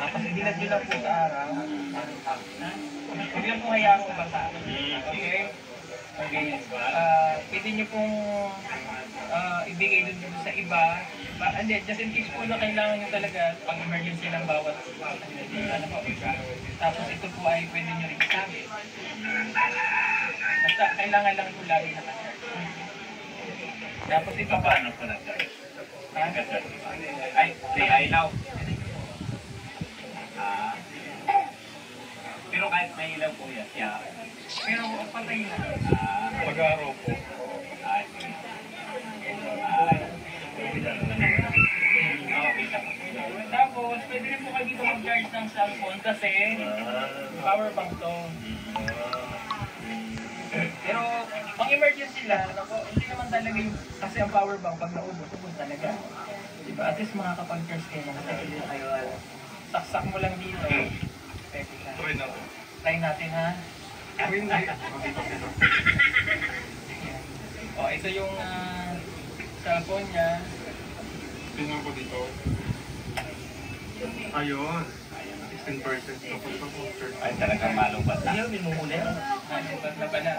Tapos idilag nyo lang po sa araw. Huwag lang po hayaan basa. Okay? Okay. Pwede nyo pong ibigay dun sa iba. Hindi, just in case po na kailangan nyo talaga pag-emergency ng bawat ano po. Tapos ito po ay pwede nyo rin isabit. Basta kailangan lang po lagi naka-charge. Tapos ito Paano ko na-charge? Ay, May ilaw. Pero kahit may ilaw po yan, pero patay na. Pag-araw po. Tapos, pwede rin po kayo dito mag-charge ng cellphone kasi power bank to. Pero, pang emergency lang, ako, hindi naman talaga yung, kasi ang power bank, pag naubos, ubos talaga. Diba? At least makakapag-charge kayo ng pwede kayo. Saksak mo lang dito. Pwede ka. Try na po. Try natin ha. Hindi. O, ito yung cellphone niya. Tingnan ko dito. Ayun. 16% na po sa ay talagang malubat na. Ayaw, minuhuli. Malubat na pala.